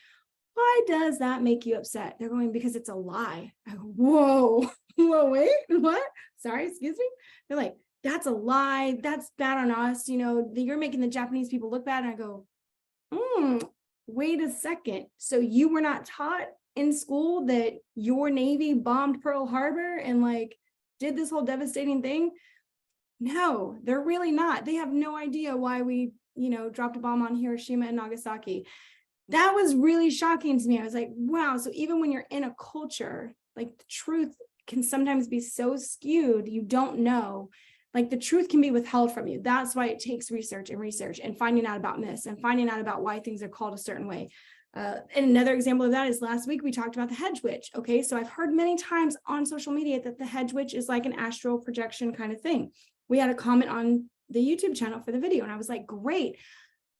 why does that make you upset? They're going, because it's a lie. I go, whoa, wait, what? Sorry, excuse me. They're like, that's a lie. That's bad on us. You're making the Japanese people look bad. And I go, wait a second. So you were not taught in school that your Navy bombed Pearl Harbor and did this whole devastating thing? No, they're really not. They have no idea why we, dropped a bomb on Hiroshima and Nagasaki. That was really shocking to me. I was like, wow. So even when you're in a culture, the truth can sometimes be so skewed, you don't know. The truth can be withheld from you. That's why it takes research and finding out about myths and finding out about why things are called a certain way. And another example of that is last week we talked about the hedge witch. Okay, so I've heard many times on social media that the hedge witch is like an astral projection kind of thing. We had a comment on the YouTube channel for the video, and I was like, great.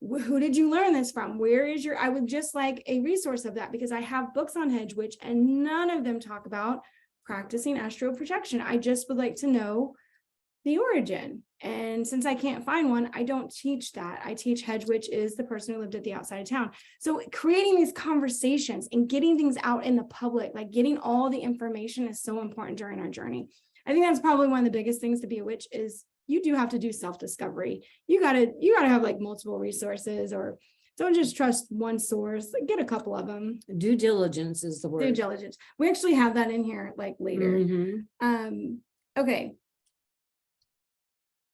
Who did you learn this from? Where is I would just like a resource of that, because I have books on hedge witch and none of them talk about practicing astral projection. I just would like to know the origin. And since I can't find one, I don't teach that. I teach hedge witch is the person who lived at the outside of town. So creating these conversations and getting things out in the public, getting all the information, is so important during our journey. I think that's probably one of the biggest things to be a witch is you do have to do self-discovery. You gotta have multiple resources, or don't just trust one source. Get a couple of them. Due diligence is the word. Due diligence. We actually have that in here later. Mm-hmm. Okay.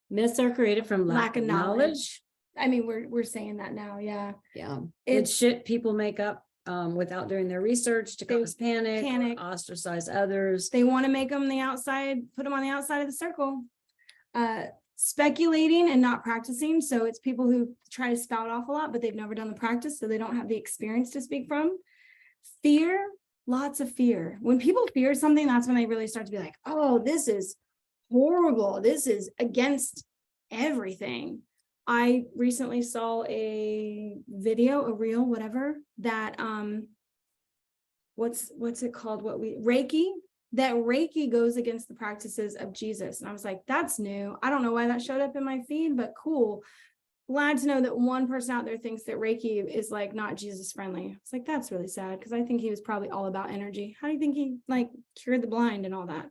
Myths are created from lack of knowledge, I mean, we're saying that now. Yeah. Yeah. It's It's shit people make up without doing their research to They cause panic, panic. or ostracize others. they want to make them put them on the outside of the circle. Speculating and not practicing. So it's people who try to spout off a lot, but they've never done the practice, so they don't have the experience to speak from. Fear, lots of fear. When people fear something, that's when they really start to be like, oh, this is horrible. This is against everything. I recently saw a video, a reel, whatever, that what's it called? Reiki, that Reiki goes against the practices of Jesus. And I was like, that's new. I don't know why that showed up in my feed, but cool. Glad to know that one person out there thinks that Reiki is like not Jesus friendly. It's like, that's really sad, because I think he was probably all about energy. How do you think he like cured the blind and all that?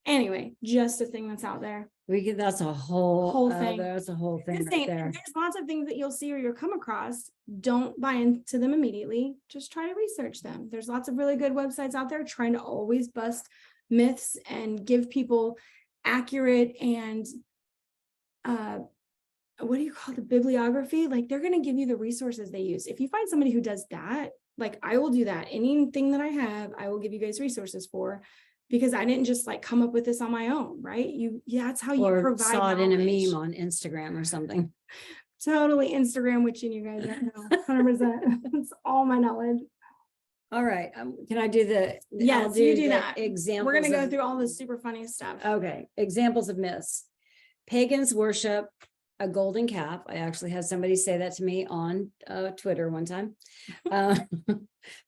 Anyway, just a thing that's out there. That's a whole thing. That's a whole thing Just right saying, there. there's lots of things that you'll see or you'll come across. Don't buy into them immediately. Just try to research them. There's lots of really good websites out there trying to always bust myths and give people accurate and what do you call the bibliography? Like, they're going to give you the resources they use. If you find somebody who does that, like, I will do that. Anything that I have, I will give you guys resources for, because I didn't just like come up with this on my own, right? That's how you Or provide saw it in a knowledge. meme on Instagram or something. Totally Instagram witching, you guys. I know, 100%. It's all my knowledge. All right. Can I do the? Yes, I'll do you do the that. examples. We're going to go of- through all the super funny stuff. Okay. Examples of myths. Pagans worship a golden calf. I actually had somebody say that to me on Twitter one time.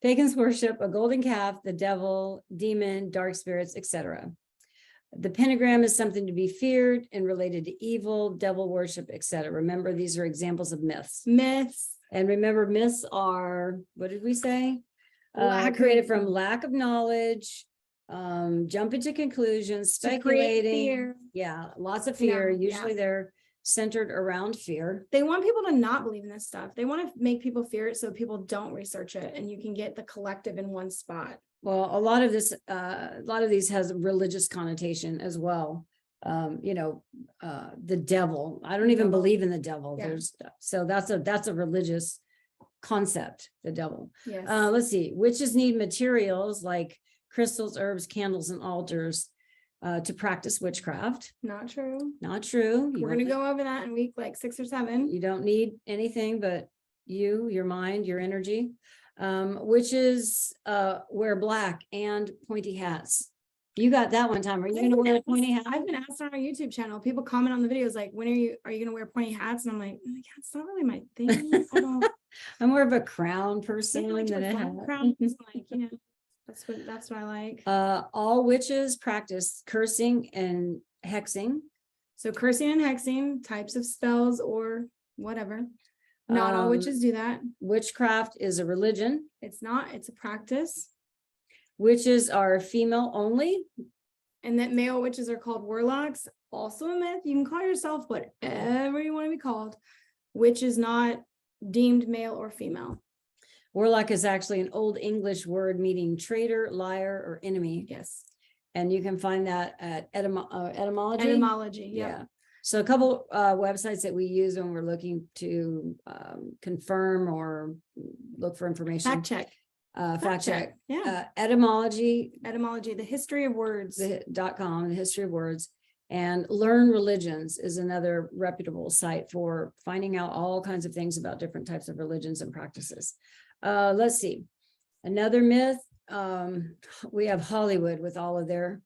Pagans worship a golden calf, the devil, demon, dark spirits, etc. The pentagram is something to be feared and related to evil, devil worship, etc. Remember, these are examples of myths. Myths. And remember, myths are, what did we say? Lack Created of- from lack of knowledge, jump into conclusions, To create speculating. fear. Yeah, lots of fear. Yeah, Usually they're centered around fear. They want people to not believe in this stuff. They want to make people fear it so people don't research it, and you can get the collective in one spot. Well, a lot of these has religious connotation as well. The devil. I don't even believe in the devil. Yeah. That's a religious concept, the devil. Yes. Let's see. Witches need materials like crystals, herbs, candles, and altars to practice witchcraft. Not true. Not true. We're going to go over that in week like 6 or 7. You don't need anything but your mind, your energy. Witches wear black and pointy hats. You got that one time. Are you going to wear a pointy hat? I've been asked on our YouTube channel. People comment on the videos like, when are you going to wear pointy hats? And I'm like, yeah, it's not really my thing. I don't. I'm more of a crown person like than a fun hat. crowns, like, that's what I like. All witches practice cursing and hexing. So cursing and hexing, types of spells or whatever. Not all witches do that. Witchcraft is a religion. It's not. It's a practice. Witches are female only. And that male witches are called warlocks. Also a myth. You can call yourself whatever you want to be called. Witch is not deemed male or female. Warlock is actually an Old English word meaning traitor, liar, or enemy. Yes. And you can find that at etymology. Etymology. Yeah. So a couple websites that we use when we're looking to confirm or look for information. Fact check. Fact check. Yeah. Etymology. Etymology, the history of words. .com, the history of words. And Learn Religions is another reputable site for finding out all kinds of things about different types of religions and practices. Let's see. Another myth. We have Hollywood with all of their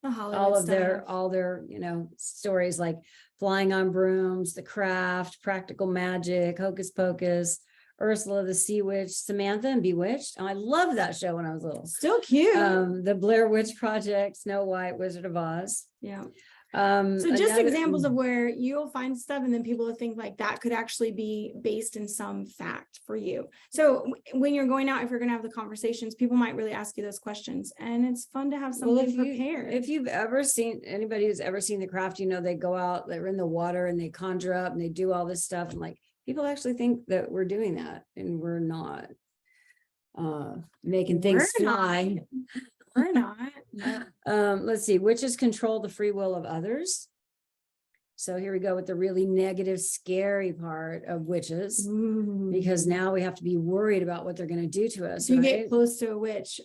stories like Flying on Brooms, The Craft, Practical Magic, Hocus Pocus, Ursula the Sea Witch, Samantha and Bewitched. I love that show when I was little. Still cute. The Blair Witch Project, Snow White, Wizard of Oz. Yeah. So just examples of where you'll find stuff and then people will think like that could actually be based in some fact for you. So when you're going out, if you're going to have the conversations, people might really ask you those questions, and it's fun to have something prepared. If you've ever seen anybody who's ever seen The Craft, they go out, they're in the water and they conjure up and they do all this stuff, and like people actually think that we're doing that, and we're not making things fly. We're not. Let's see. Witches control the free will of others. So here we go with the really negative, scary part of witches, because Ooh. now we have to be worried about what they're going to do to us. If you Right? get close to a witch,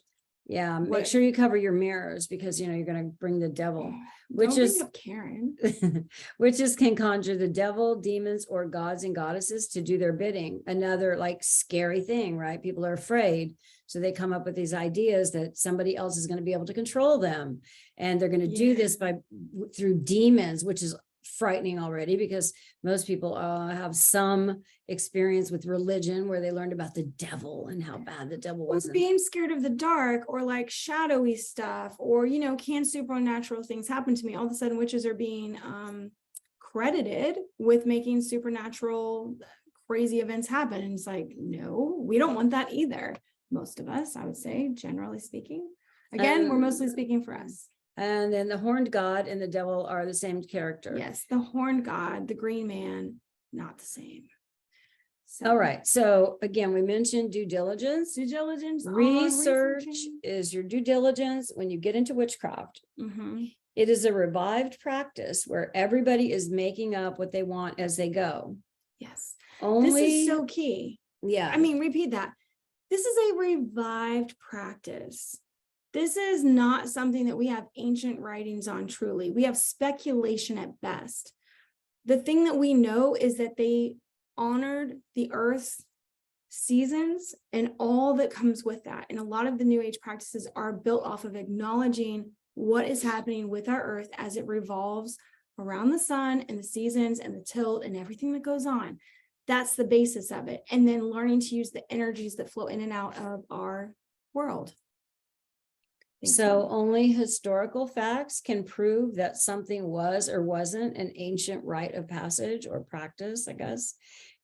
Yeah, make what- sure you cover your mirrors, because you're going to bring the devil. don't Witches, bring up Karen. witches can conjure the devil, demons, or gods and goddesses to do their bidding. Another like scary thing, right? People are afraid. So they come up with these ideas that somebody else is going to be able to control them. And they're going to do this through demons, which is frightening already, because most people have some experience with religion where they learned about the devil and how bad the devil Or was. being scared of the dark, or like shadowy stuff, or can supernatural things happen to me? All of a sudden witches are being credited with making supernatural crazy events happen, and it's like, no, we don't want that either. Most of us, I would say, generally speaking. Again, we're mostly speaking for us. And then the horned god and the devil are the same character. Yes, the horned god, the green man, not the same. So, All right. So again, we mentioned due diligence. due diligence. Research is your due diligence when you get into witchcraft. It is a revived practice where everybody is making up what they want as they go. Yes. Only, this is so key. yeah. I mean, repeat that. This is a revived practice. This is not something that we have ancient writings on truly. We have speculation at best. The thing that we know is that they honored the earth's seasons and all that comes with that. And a lot of the New Age practices are built off of acknowledging what is happening with our earth as it revolves around the sun and the seasons and the tilt and everything that goes on. That's the basis of it. And then learning to use the energies that flow in and out of our world. So only historical facts can prove that something was or wasn't an ancient rite of passage or practice, I guess.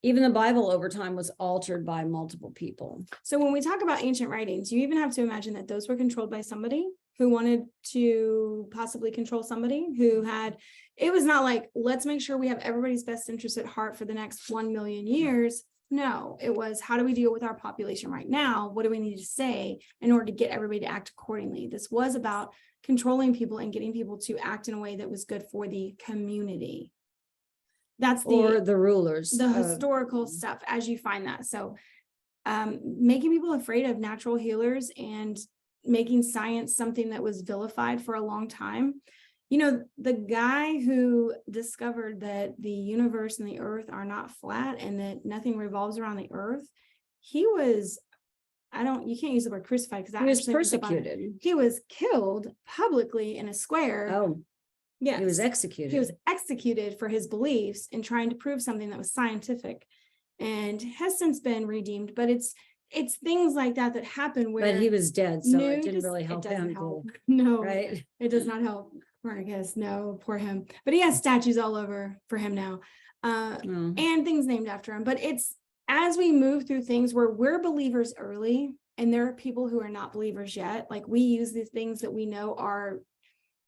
Even the Bible over time was altered by multiple people. So when we talk about ancient writings, you even have to imagine that those were controlled by somebody who wanted to possibly control somebody who had, it was not like, let's make sure we have everybody's best interest at heart for the next 1 million years. No, it was, how do we deal with our population right now? What do we need to say in order to get everybody to act accordingly? This was about controlling people and getting people to act in a way that was good for the community. That's the rulers, the historical stuff as you find that. So making people afraid of natural healers and making science something that was vilified for a long time. The guy who discovered that the universe and the earth are not flat and that nothing revolves around the earth, he was, you can't use the word crucified because he was persecuted. He was killed publicly in a square. Oh, yeah. He was executed. He was executed for his beliefs and trying to prove something that was scientific, and has since been redeemed. But it's things like that happen where. But he was dead, so it didn't really help him. No, right? It does not help. I guess no, poor him. But he has statues all over for him now, and things named after him. But it's as we move through things where we're believers early, and there are people who are not believers yet. Like, we use these things that we know are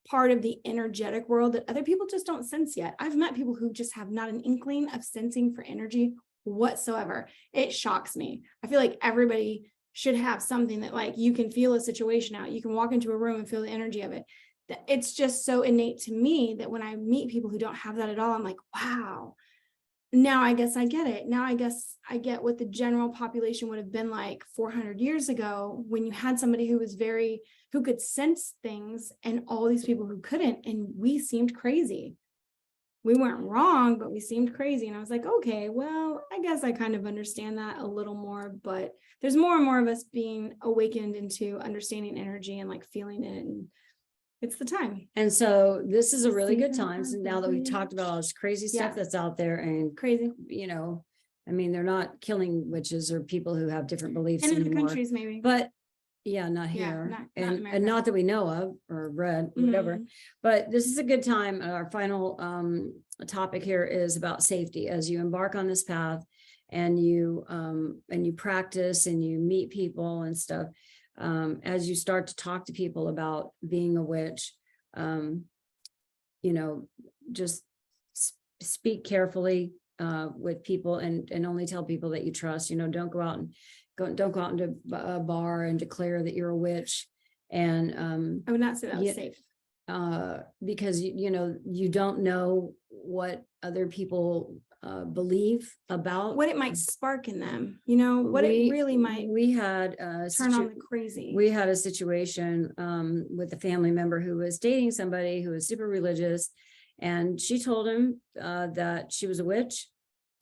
part of the energetic world that other people just don't sense yet. I've met people who just have not an inkling of sensing for energy whatsoever. It shocks me. I feel like everybody should have something that, like, you can feel a situation out. You can walk into a room and feel the energy of it. It's just so innate to me that when I meet people who don't have that at all, I'm like, wow, now I guess I get it. Now I guess I get what the general population would have been like 400 years ago, when you had somebody who could sense things and all these people who couldn't, and we seemed crazy. We weren't wrong, but we seemed crazy. And I was like, okay, well, I guess I kind of understand that a little more, but there's more and more of us being awakened into understanding energy and like feeling it. And it's the time. And so this is a really good time. So now that we've talked about all this crazy stuff that's out there, and crazy, I mean, they're not killing witches or people who have different beliefs and in anymore, the countries maybe, but not here, not not that we know of or read, whatever. But this is a good time. Our final topic here is about safety as you embark on this path, and you practice and you meet people and stuff. As you start to talk to people about being a witch, just speak carefully with people, and only tell people that you trust. Don't go out into a bar and declare that you're a witch. And I would not say that was safe. because you don't know what other people believe about what it might spark in them, what it really might we had turn on the crazy. We had a situation with a family member who was dating somebody who was super religious, and she told him that she was a witch.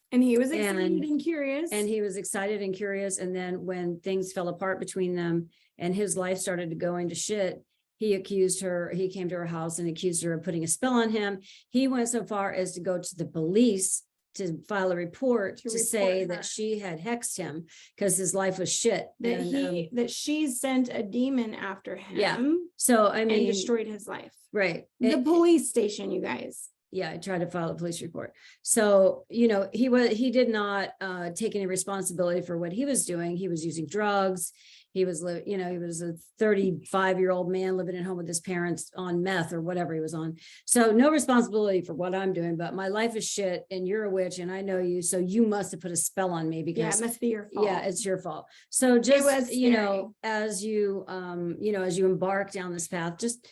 And he was excited and curious. And he was excited and curious. And then when things fell apart between them and his life started to go into shit, he came to her house and accused her of putting a spell on him. He went so far as to go to the police to file a report to say that she had hexed him because his life was shit. That she sent a demon after him. Yeah. So, I mean, and destroyed his life. Right. The police station, you guys. Yeah, I tried to file a police report. So, he did not take any responsibility for what he was doing. He was using drugs. He was, he was a 35-year-old man living at home with his parents on meth or whatever he was on. So no responsibility for what I'm doing, but my life is shit and you're a witch and I know you. So you must have put a spell on me because it must be your fault. Yeah, it's your fault. So just, as you embark down this path, just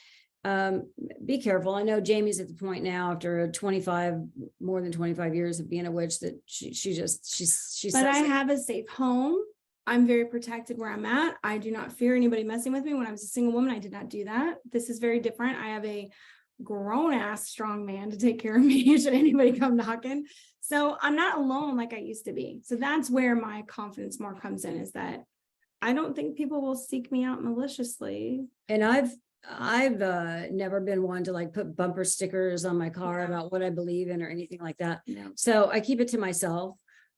be careful. I know Jamie's at the point now after more than 25 years of being a witch that she but I have a safe home. I'm very protected where I'm at. I do not fear anybody messing with me. When I was a single woman, I did not do that. This is very different. I have a grown ass strong man to take care of me should anybody come knocking. So I'm not alone like I used to be. So that's where my confidence more comes in, is that I don't think people will seek me out maliciously. And I've never been one to like put bumper stickers on my car about what I believe in or anything like that. No. So I keep it to myself.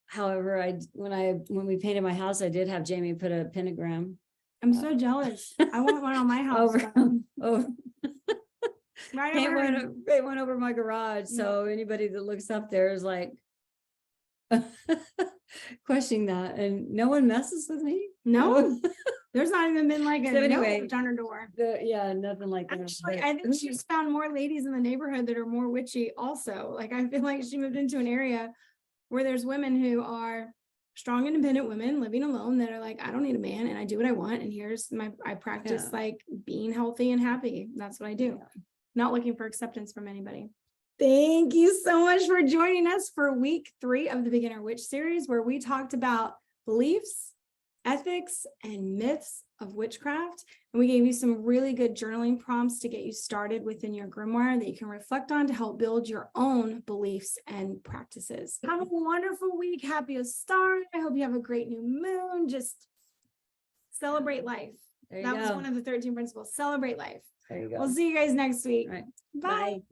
However, when we painted my house, I did have Jamie put a pentagram. I'm so jealous. I want one on my house. Right, it went over my garage. So anybody that looks up there is like questioning that, and no one messes with me. No. There's not even been like a note on her door. Nothing like that. Actually, I think she's found more ladies in the neighborhood that are more witchy also. Like, I feel like she moved into an area where there's women who are strong, independent women living alone that are like, I don't need a man and I do what I want. And I practice like being healthy and happy. That's what I do. Yeah. Not looking for acceptance from anybody. Thank you so much for joining us for week 3 of the Beginner Witch series, where we talked about beliefs, ethics, and myths of witchcraft. And we gave you some really good journaling prompts to get you started within your grimoire that you can reflect on to help build your own beliefs and practices. Have a wonderful week. Happy start. I hope you have a great new moon. Just celebrate life. That was one of the 13 principles. Celebrate life. There you go. We'll see you guys next week. Right. Bye. Bye.